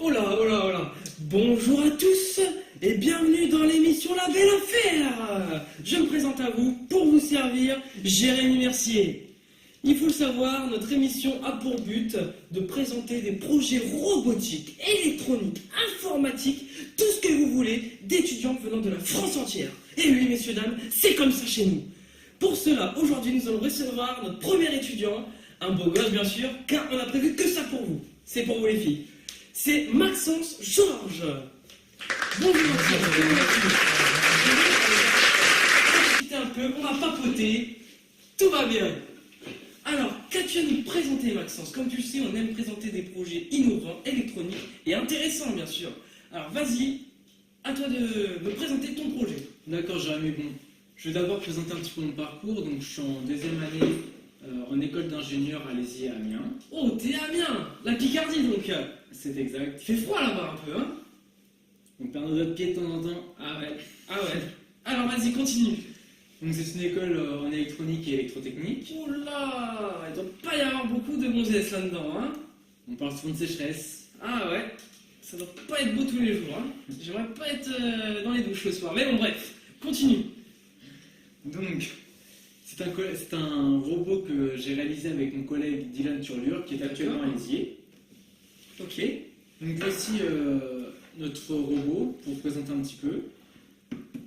Oh là, oh là, oh là. Bonjour à tous et bienvenue dans l'émission La Belle Affaire. Je me présente à vous pour vous servir, Jérémy Mercier. Il faut le savoir, notre émission a pour but de présenter des projets robotiques, électroniques, informatiques, tout ce que vous voulez, d'étudiants venant de la France entière. Et oui, messieurs, dames, c'est comme ça chez nous. Pour cela, aujourd'hui, nous allons recevoir notre premier étudiant, un beau gosse bien sûr, car on a prévu que ça pour vous. C'est pour vous les filles. C'est Maxence Georges. Bonjour Maxence. On va discuter un peu, on va papoter, tout va bien. Alors, qu'as-tu à nous présenter, Maxence? Comme tu le sais, on aime présenter des projets innovants, électroniques et intéressants, bien sûr. Alors, vas-y, à toi de me présenter ton projet. D'accord, Jérémy. Bon, je vais d'abord présenter un petit peu mon parcours. Donc, je suis en deuxième année en école d'ingénieur à Lézy à Amiens. Oh, t'es à Amiens, la Picardie donc. C'est exact. Il fait froid là-bas un peu, hein? On perd nos pieds de temps en temps. Ah ouais, ah ouais. Alors, vas-y, continue. Donc, c'est une école en électronique et électrotechnique. Oh là, il doit pas y avoir beaucoup de gonzesses là-dedans, hein? On parle souvent de sécheresse. Ah ouais, ça doit pas être beau tous les jours, hein? J'aimerais pas être dans les douches le soir, mais bon, bref, continue. Donc, c'est un robot que j'ai réalisé avec mon collègue Dylan Turlure, qui est actuellement à Lézy. Ok. Donc, voici notre robot, pour vous présenter un petit peu.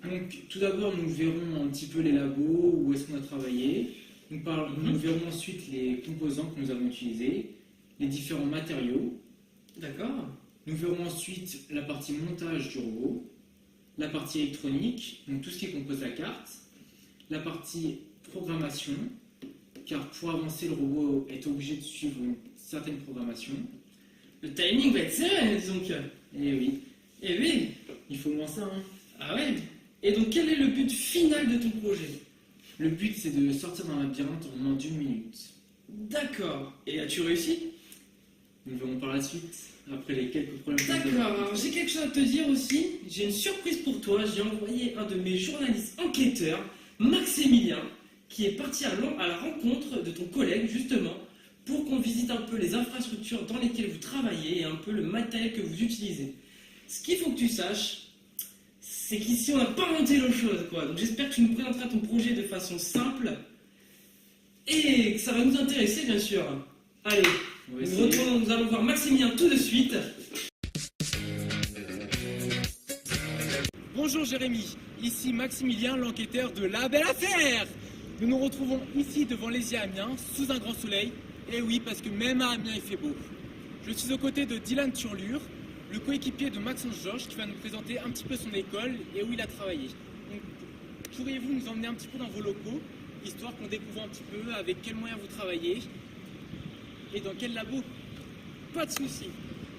Donc, tout d'abord, nous verrons un petit peu les labos, où est-ce qu'on a travaillé. Nous verrons ensuite les composants que nous avons utilisés, les différents matériaux. D'accord. Nous verrons ensuite la partie montage du robot, la partie électronique, donc tout ce qui compose la carte, la partie programmation, car pour avancer, le robot est obligé de suivre une certaine programmation. Le timing va être serré, disons que. Et oui, Eh oui. il faut moins ça, hein. Ah ouais. Et donc, quel est le but final de ton projet? Le but, c'est de sortir d'un labyrinthe en moins d'1 minute. D'accord. Et as-tu réussi? Nous verrons par la suite, après les quelques problèmes. D'accord. Alors, j'ai quelque chose à te dire aussi. J'ai une surprise pour toi. J'ai envoyé un de mes journalistes enquêteurs, Maximilien, qui est parti à la rencontre de ton collègue, justement, pour qu'on visite un peu les infrastructures dans lesquelles vous travaillez et un peu le matériel que vous utilisez. Ce qu'il faut que tu saches, c'est qu'ici on n'a pas monté l'eau chaude, quoi. Donc j'espère que tu nous présenteras ton projet de façon simple et que ça va nous intéresser, bien sûr. Allez, nous allons voir Maximilien tout de suite. Bonjour Jérémy, ici Maximilien, l'enquêteur de La Belle Affaire. Nous nous retrouvons ici devant Lézy à Amiens, sous un grand soleil. Et oui, parce que même à Amiens il fait beau. Je suis aux côtés de Dylan Turlure, le coéquipier de Maxence Georges, qui va nous présenter un petit peu son école et où il a travaillé. Donc, pourriez-vous nous emmener un petit peu dans vos locaux, histoire qu'on découvre un petit peu avec quels moyens vous travaillez et dans quel labo? Pas de souci.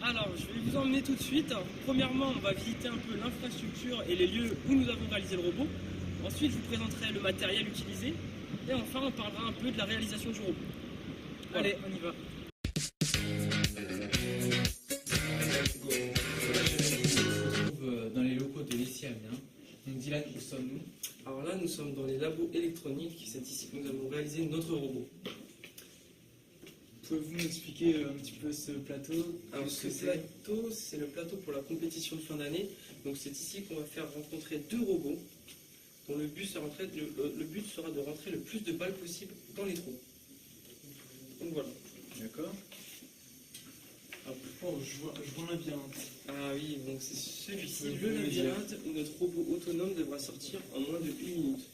Alors, je vais vous emmener tout de suite. Alors, premièrement, on va visiter un peu l'infrastructure et les lieux où nous avons réalisé le robot. Ensuite, je vous présenterai le matériel utilisé. Et enfin, on parlera un peu de la réalisation du robot. Voilà. Allez, on y va. Dans les locaux de Lézy à Amiens. Donc, Dylan, où sommes-nous? Alors là, nous sommes dans les labos électroniques. C'est ici que nous avons réalisé notre robot. Pouvez-vous nous expliquer un petit peu ce plateau? Alors ce plateau, c'est le plateau pour la compétition de fin d'année. Donc c'est ici qu'on va faire rencontrer deux robots dont le but sera de rentrer le plus de balles possible dans les trous. Donc voilà. D'accord. Oh, je vois un labyrinthe. Ah oui, donc c'est celui-ci, le labyrinthe où notre robot autonome devra sortir en moins de 1 minute.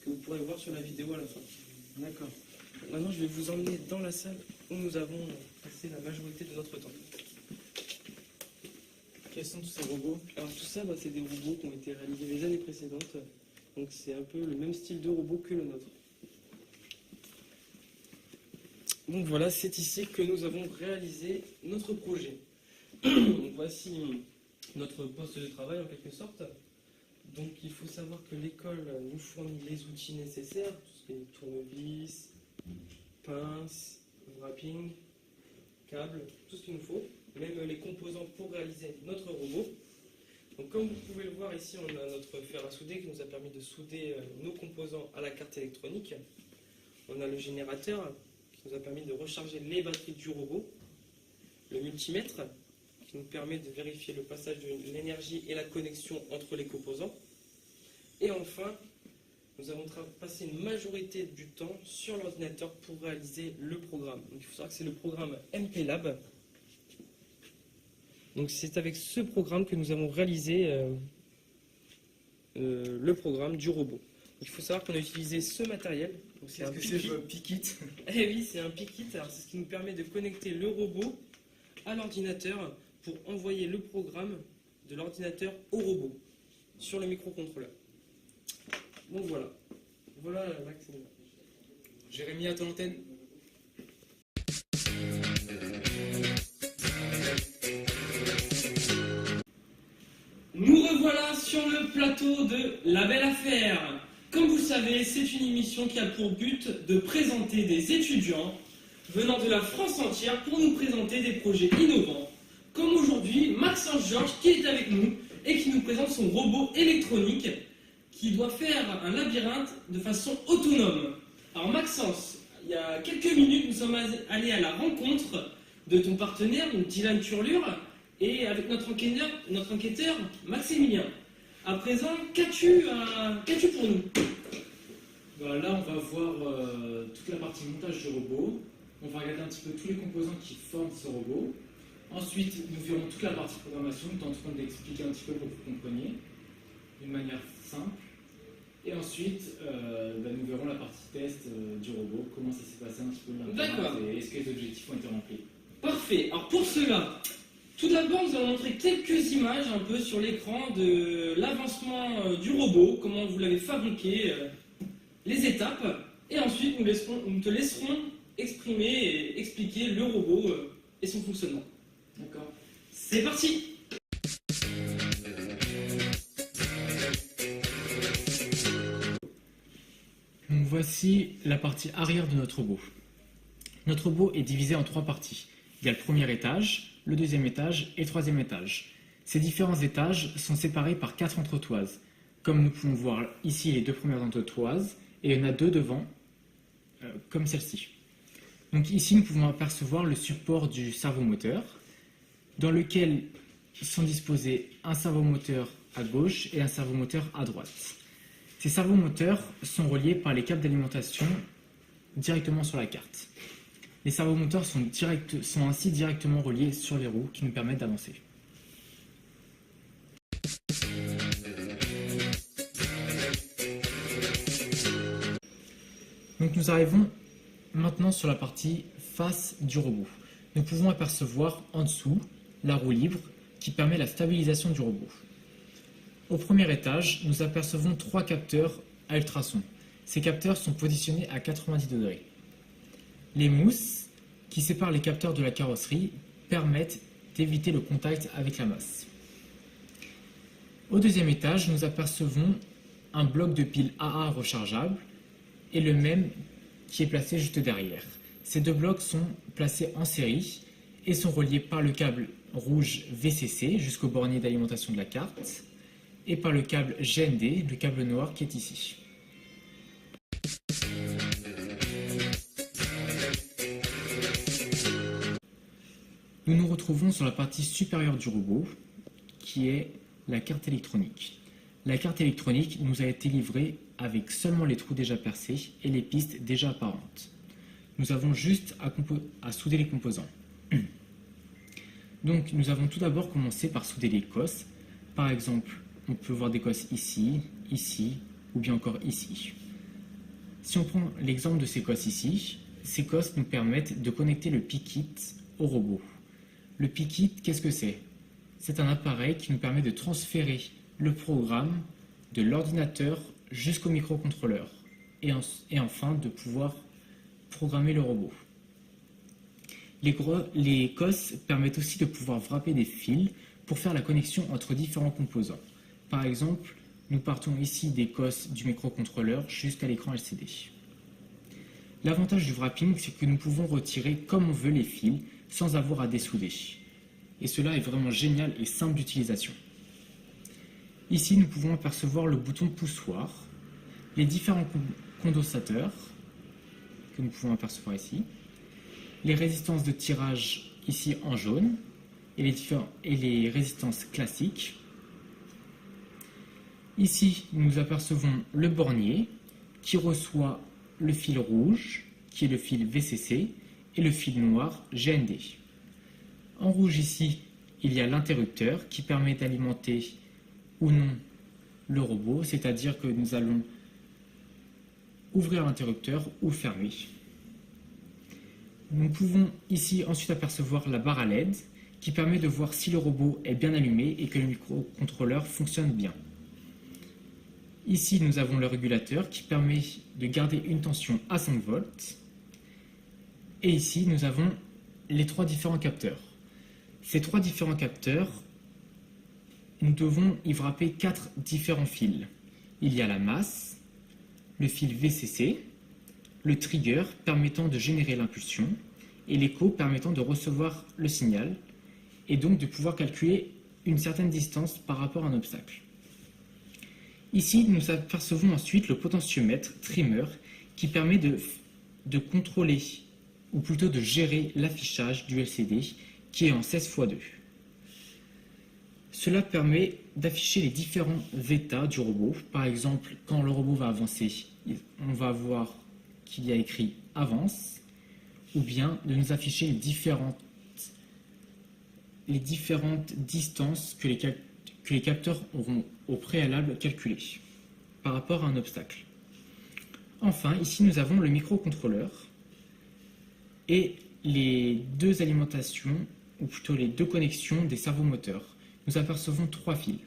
Que vous pourrez voir sur la vidéo à la fin. D'accord. Maintenant, je vais vous emmener dans la salle où nous avons passé la majorité de notre temps. Quels sont tous ces robots? Alors tout ça, c'est des robots qui ont été réalisés les années précédentes. Donc c'est un peu le même style de robot que le nôtre. Donc voilà, c'est ici que nous avons réalisé notre projet. Donc voici notre poste de travail en quelque sorte. Donc il faut savoir que l'école nous fournit les outils nécessaires, tout ce qui est tournevis, pince, wrapping, câble, tout ce qu'il nous faut, même les composants pour réaliser notre robot. Donc comme vous pouvez le voir ici, on a notre fer à souder qui nous a permis de souder nos composants à la carte électronique. On a le générateur qui nous a permis de recharger les batteries du robot. Le multimètre qui nous permet de vérifier le passage de l'énergie et la connexion entre les composants. Et enfin, nous avons passé une majorité du temps sur l'ordinateur pour réaliser le programme. Donc, il faut savoir que c'est le programme MPLab. Donc c'est avec ce programme que nous avons réalisé le programme du robot. Donc, il faut savoir qu'on a utilisé ce matériel. C'est un Pickit. Eh oui, c'est un Pickit. Alors c'est ce qui nous permet de connecter le robot à l'ordinateur pour envoyer le programme de l'ordinateur au robot sur le microcontrôleur. Donc voilà. Voilà l'accès. Jérémy, à ton antenne. Nous revoilà sur le plateau de La Belle Affaire. Comme vous le savez, c'est une émission qui a pour but de présenter des étudiants venant de la France entière pour nous présenter des projets innovants. Comme aujourd'hui, Maxence Georges qui est avec nous et qui nous présente son robot électronique qui doit faire un labyrinthe de façon autonome. Alors Maxence, il y a quelques minutes, nous sommes allés à la rencontre de ton partenaire, donc Dylan Turlure, et avec notre enquêteur Maximilien. À présent, qu'as-tu pour nous? Là, on va voir toute la partie montage du robot. On va regarder un petit peu tous les composants qui forment ce robot. Ensuite, nous verrons toute la partie programmation. Nous tenterons d'expliquer un petit peu pour que vous compreniez d'une manière simple. Et ensuite, nous verrons la partie test du robot, comment ça s'est passé un petit peu D'accord. et est-ce que les objectifs ont été remplis. Parfait. Alors pour cela, tout d'abord, nous allons montrer quelques images un peu sur l'écran de l'avancement du robot, comment vous l'avez fabriqué, les étapes, et ensuite nous te laisserons exprimer et expliquer le robot et son fonctionnement. D'accord. C'est parti! Donc voici la partie arrière de notre robot. Notre robot est divisé en 3 parties. Il y a le premier étage, le deuxième étage et le troisième étage. Ces différents étages sont séparés par 4 entretoises. Comme nous pouvons voir ici les 2 premières entretoises, et il y en a 2 devant, comme celle-ci. Donc ici nous pouvons apercevoir le support du servomoteur, dans lequel sont disposés un servomoteur à gauche et un servomoteur à droite. Ces servomoteurs sont reliés par les câbles d'alimentation directement sur la carte. Les servomoteurs sont ainsi directement reliés sur les roues qui nous permettent d'avancer. Donc nous arrivons maintenant sur la partie face du robot. Nous pouvons apercevoir en dessous la roue libre qui permet la stabilisation du robot. Au premier étage, nous apercevons 3 capteurs à ultrasons. Ces capteurs sont positionnés à 90 degrés. Les mousses qui séparent les capteurs de la carrosserie permettent d'éviter le contact avec la masse. Au deuxième étage, nous apercevons un bloc de pile AA rechargeable et le même qui est placé juste derrière. Ces 2 blocs sont placés en série et sont reliés par le câble rouge VCC jusqu'au bornier d'alimentation de la carte et par le câble GND, le câble noir qui est ici. Nous nous retrouvons sur la partie supérieure du robot qui est la carte électronique. La carte électronique nous a été livrée avec seulement les trous déjà percés et les pistes déjà apparentes. Nous avons juste à souder les composants. Donc nous avons tout d'abord commencé par souder les cosses. Par exemple, on peut voir des cosses ici, ici ou bien encore ici. Si on prend l'exemple de ces cosses ici, ces cosses nous permettent de connecter le Pickit au robot. Le Pickit, qu'est-ce que c'est? C'est un appareil qui nous permet de transférer le programme de l'ordinateur jusqu'au microcontrôleur et enfin de pouvoir programmer le robot. Les cosses permettent aussi de pouvoir wrapper des fils pour faire la connexion entre différents composants. Par exemple, nous partons ici des cosses du microcontrôleur jusqu'à l'écran LCD. L'avantage du wrapping, c'est que nous pouvons retirer comme on veut les fils sans avoir à dessouder. Et cela est vraiment génial et simple d'utilisation. Ici, nous pouvons apercevoir le bouton poussoir, les différents condensateurs que nous pouvons apercevoir ici, les résistances de tirage ici en jaune et les résistances classiques. Ici, nous apercevons le bornier qui reçoit le fil rouge, qui est le fil VCC, et le fil noir GND. En rouge ici, il y a l'interrupteur qui permet d'alimenter ou non le robot, c'est-à-dire que nous allons ouvrir l'interrupteur ou fermer. Nous pouvons ici ensuite apercevoir la barre à LED qui permet de voir si le robot est bien allumé et que le microcontrôleur fonctionne bien. Ici, nous avons le régulateur qui permet de garder une tension à 5 volts. Et ici, nous avons les 3 différents capteurs. Ces 3 différents capteurs, nous devons y wrapper 4 différents fils. Il y a la masse, le fil VCC, le trigger permettant de générer l'impulsion et l'écho permettant de recevoir le signal et donc de pouvoir calculer une certaine distance par rapport à un obstacle. Ici, nous apercevons ensuite le potentiomètre trimmer qui permet de contrôler, ou plutôt de gérer l'affichage du LCD qui est en 16x2. Cela permet d'afficher les différents états du robot. Par exemple, quand le robot va avancer, on va voir qu'il y a écrit « avance » ou bien de nous afficher les différentes distances que les capteurs auront au préalable calculées par rapport à un obstacle. Enfin, ici nous avons le microcontrôleur et les 2 alimentations, ou plutôt les 2 connexions des servomoteurs. Nous apercevons 3 fils.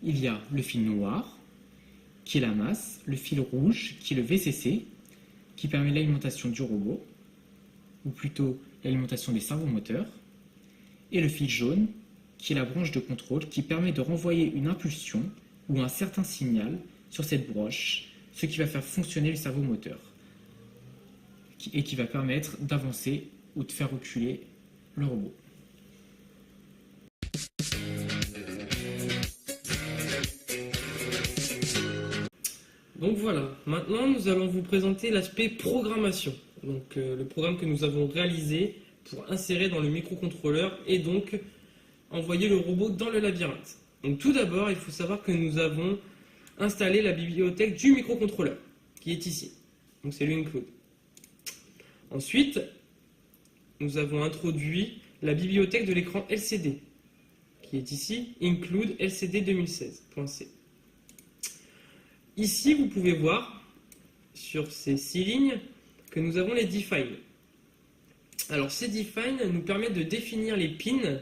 Il y a le fil noir, qui est la masse, le fil rouge, qui est le VCC, qui permet l'alimentation du robot, ou plutôt l'alimentation des servomoteurs, et le fil jaune, qui est la branche de contrôle, qui permet de renvoyer une impulsion ou un certain signal sur cette broche, ce qui va faire fonctionner le servomoteur, et qui va permettre d'avancer ou de faire reculer le robot. Donc voilà, maintenant nous allons vous présenter l'aspect programmation. Donc le programme que nous avons réalisé pour insérer dans le microcontrôleur et donc envoyer le robot dans le labyrinthe. Donc tout d'abord, il faut savoir que nous avons installé la bibliothèque du microcontrôleur, qui est ici. Donc c'est l'include. Ensuite, nous avons introduit la bibliothèque de l'écran LCD, qui est ici, include LCD 2016.c. Ici, vous pouvez voir, sur ces 6 lignes, que nous avons les define. Alors ces define nous permettent de définir les pins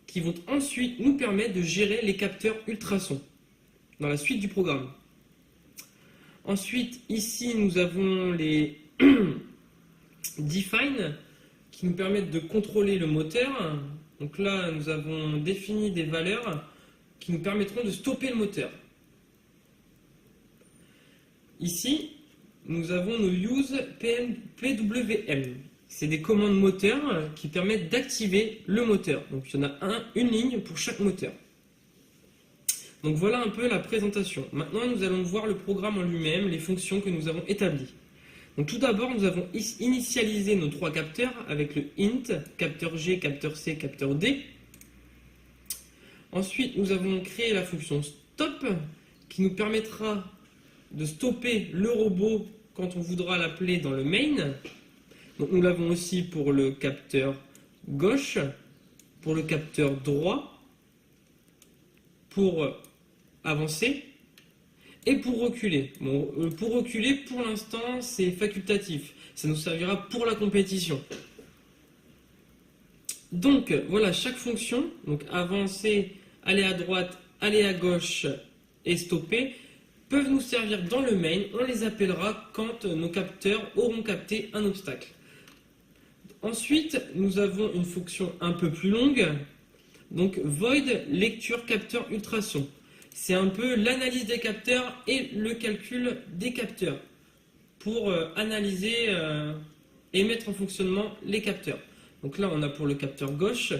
qui vont ensuite nous permettre de gérer les capteurs ultrasons dans la suite du programme. Ensuite, ici, nous avons les define qui nous permettent de contrôler le moteur. Donc là, nous avons défini des valeurs qui nous permettront de stopper le moteur. Ici, nous avons nos use PWM. C'est des commandes moteurs qui permettent d'activer le moteur. Donc il y en a une ligne pour chaque moteur. Donc voilà un peu la présentation. Maintenant, nous allons voir le programme en lui-même, les fonctions que nous avons établies. Donc tout d'abord, nous avons initialisé nos 3 capteurs avec le int, capteur G, capteur C, capteur D. Ensuite, nous avons créé la fonction stop qui nous permettra de stopper le robot quand on voudra l'appeler dans le main. Donc nous l'avons aussi pour le capteur gauche, pour le capteur droit, pour avancer et pour reculer. Bon, pour reculer, pour l'instant, c'est facultatif. Ça nous servira pour la compétition. Donc voilà, chaque fonction, donc avancer, aller à droite, aller à gauche et stopper, peuvent nous servir dans le main. On les appellera quand nos capteurs auront capté un obstacle. Ensuite, nous avons une fonction un peu plus longue, donc void lecture capteur ultrason. C'est un peu l'analyse des capteurs et le calcul des capteurs pour analyser et mettre en fonctionnement les capteurs. Donc là, on a pour le capteur gauche,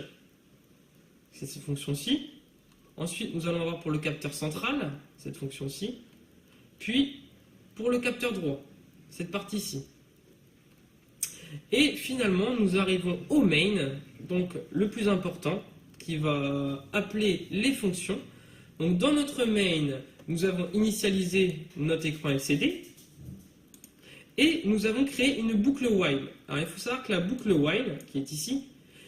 c'est cette fonction-ci. Ensuite, nous allons avoir pour le capteur central, cette fonction-ci. Puis, pour le capteur droit, cette partie-ci. Et finalement, nous arrivons au main, donc le plus important, qui va appeler les fonctions. Donc dans notre main, nous avons initialisé notre écran LCD et nous avons créé une boucle while. Alors il faut savoir que la boucle while, qui est ici,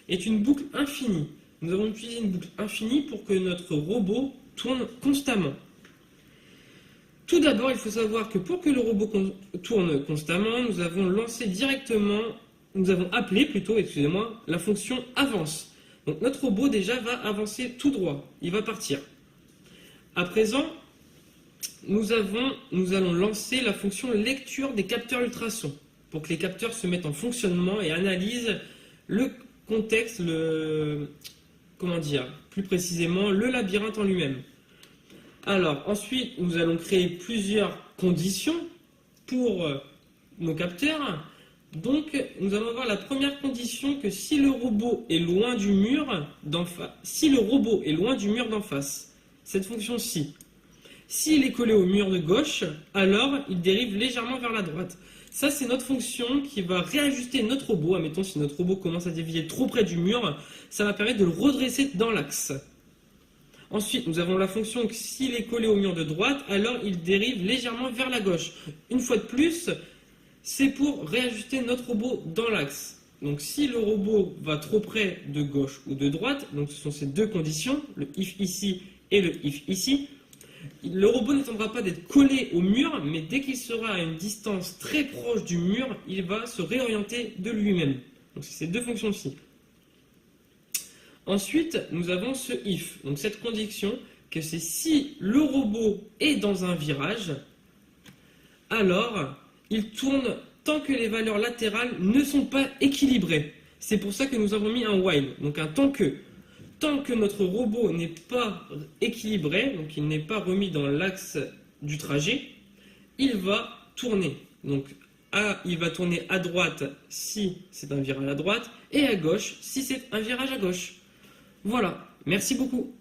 est une boucle infinie. Nous avons utilisé une boucle infinie pour que notre robot tourne constamment. Tout d'abord, il faut savoir que pour que le robot tourne constamment, nous avons appelé la fonction avance. Donc notre robot déjà va avancer tout droit, il va partir. À présent, nous allons lancer la fonction lecture des capteurs ultrasons pour que les capteurs se mettent en fonctionnement et analysent le contexte, plus précisément le labyrinthe en lui-même. Alors ensuite, nous allons créer plusieurs conditions pour nos capteurs. Donc, nous allons avoir la première condition que si le robot est loin du mur d'en face, cette fonction-ci, s'il est collé au mur de gauche, alors il dérive légèrement vers la droite. Ça, c'est notre fonction qui va réajuster notre robot. Admettons, si notre robot commence à dévier trop près du mur, ça va permettre de le redresser dans l'axe. Ensuite, nous avons la fonction que s'il est collé au mur de droite, alors il dérive légèrement vers la gauche. Une fois de plus, c'est pour réajuster notre robot dans l'axe. Donc si le robot va trop près de gauche ou de droite, donc ce sont ces deux conditions, le if ici et le if ici, le robot n'attendra pas d'être collé au mur, mais dès qu'il sera à une distance très proche du mur, il va se réorienter de lui-même. Donc c'est ces deux fonctions-ci. Ensuite, nous avons ce if, donc cette condition que c'est si le robot est dans un virage, alors il tourne tant que les valeurs latérales ne sont pas équilibrées. C'est pour ça que nous avons mis un while, donc un tant que. Tant que notre robot n'est pas équilibré, donc il n'est pas remis dans l'axe du trajet, il va tourner. Donc il va tourner à droite si c'est un virage à droite et à gauche si c'est un virage à gauche. Voilà, merci beaucoup.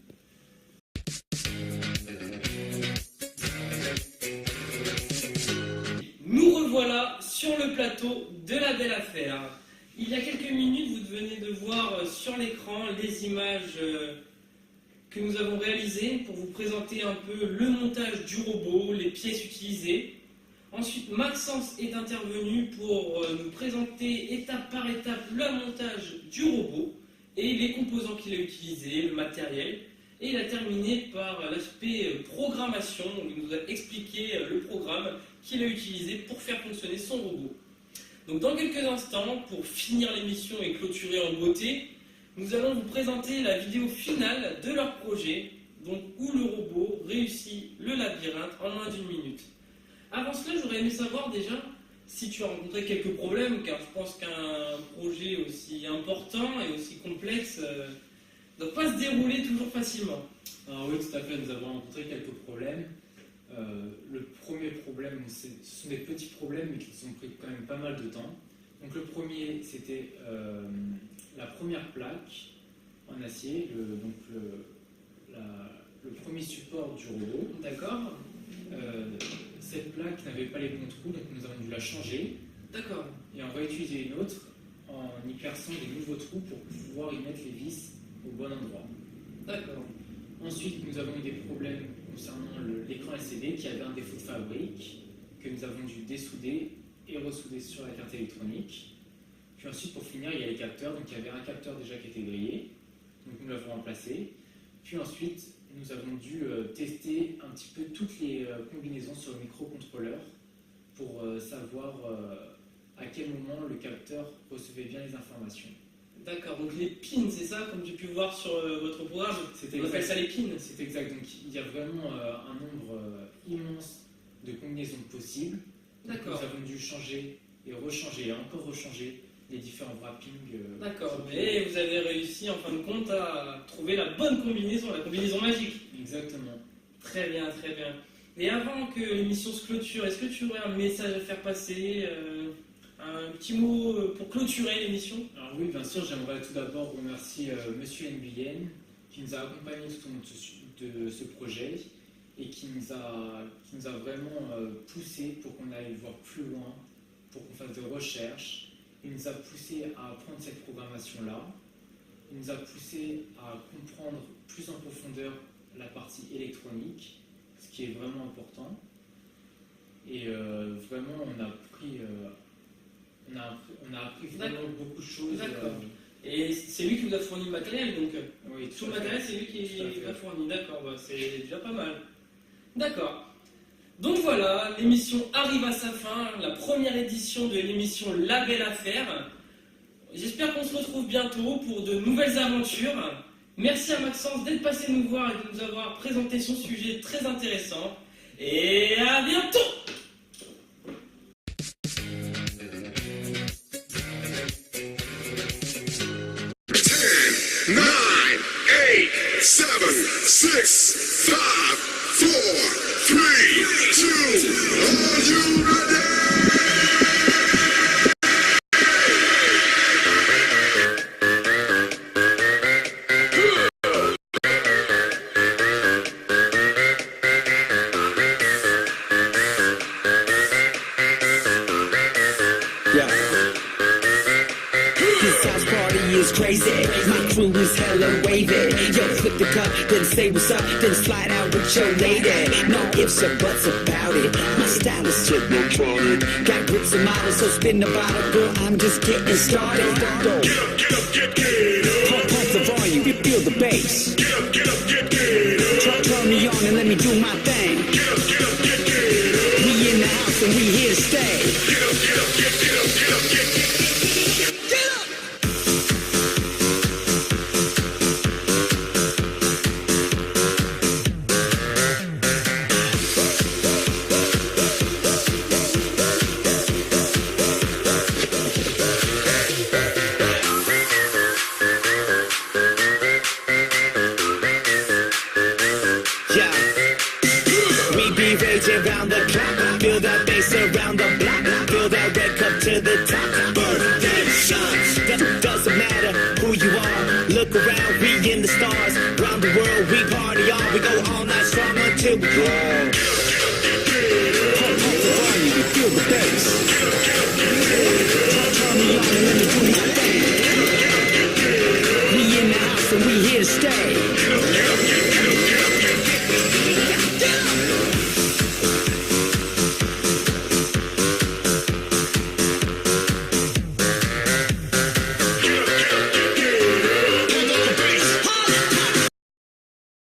Nous revoilà sur le plateau de la belle affaire. Il y a quelques minutes, vous venez de voir sur l'écran les images que nous avons réalisées pour vous présenter un peu le montage du robot, les pièces utilisées. Ensuite, Maxence est intervenu pour nous présenter étape par étape le montage du robot et les composants qu'il a utilisés, le matériel. Et il a terminé par l'aspect programmation, où il nous a expliqué le programme qu'il a utilisé pour faire fonctionner son robot. Donc dans quelques instants, pour finir l'émission et clôturer en beauté, nous allons vous présenter la vidéo finale de leur projet, donc où le robot réussit le labyrinthe en moins d'1 minute. Avant cela, j'aurais aimé savoir déjà si tu as rencontré quelques problèmes, car je pense qu'un projet aussi important et aussi complexe ne doit pas se dérouler toujours facilement. Alors oui, tout à fait, nous avons rencontré quelques problèmes. Le premier problème, ce sont des petits problèmes mais qui nous ont pris quand même pas mal de temps. Donc le premier, c'était la première plaque en acier, le premier support du robot. D'accord. Cette plaque n'avait pas les bons trous, donc nous avons dû la changer. D'accord. Et on va utiliser une autre en y perçant des nouveaux trous pour pouvoir y mettre les vis au bon endroit. D'accord. Ensuite, nous avons eu des problèmes concernant l'écran LCD qui avait un défaut de fabrique que nous avons dû dessouder et ressouder sur la carte électronique. Puis ensuite, pour finir, il y a les capteurs. Donc il y avait un capteur déjà qui était grillé, donc nous l'avons remplacé. Puis ensuite, nous avons dû tester un petit peu toutes les combinaisons sur le microcontrôleur pour savoir à quel moment le capteur recevait bien les informations. D'accord, donc les pins, c'est ça, comme tu peux voir sur votre programme, on appelle ça les pins. C'est exact, donc il y a vraiment un nombre immense de combinaisons possibles. D'accord. Nous avons dû changer et rechanger et encore rechanger les différents wrappings. D'accord, mais vous avez réussi en fin de compte à trouver la bonne combinaison, la combinaison magique. Exactement. Très bien, très bien. Et avant que l'émission se clôture, est-ce que tu aurais un message à faire passer, un petit mot pour clôturer l'émission? Alors oui, bien sûr, j'aimerais tout d'abord remercier Monsieur Nguyen qui nous a accompagnés tout au long de ce projet et qui nous a vraiment poussé pour qu'on aille voir plus loin, pour qu'on fasse des recherches. Il nous a poussé à apprendre cette programmation-là. Il nous a poussé à comprendre plus en profondeur la partie électronique, ce qui est vraiment important. Et vraiment, on a appris vraiment beaucoup de choses. D'accord. Et c'est lui qui vous a fourni le matériel, donc Oui, tout le matériel, c'est lui qui l'a fourni. D'accord, bah, c'est déjà pas mal. D'accord. Donc voilà, l'émission arrive à sa fin, la première édition de l'émission La Belle Affaire. J'espère qu'on se retrouve bientôt pour de nouvelles aventures. Merci à Maxence d'être passé nous voir et de nous avoir présenté son sujet très intéressant. Et à bientôt! 9, 8, 7, 6, 5, 4, 3, 2, are you ready? Crazy, my crew is hella wavy. Yo, flip the cup, then say what's up, then slide out with your lady. No ifs or buts about it. My style is technotronic. Got grips and models, so spin the bottle, girl. I'm just getting started. Get up, get up. Pump the volume, you feel the bass. Get up, get up. Turn me on and let me do my thing. Get up, get up. We in the house and we here to stay. Get up, get up, get up, get up, get up. Around the clock, feel that bass around the block, feel that red cup to the top. Birthday shots, doesn't matter who you are. Look around, we in the stars. Round the world, we party on. We go all night strong until we draw. Pump the volume, you feel the bass. Turn me on and let me do my thing. We in the house and we here to stay.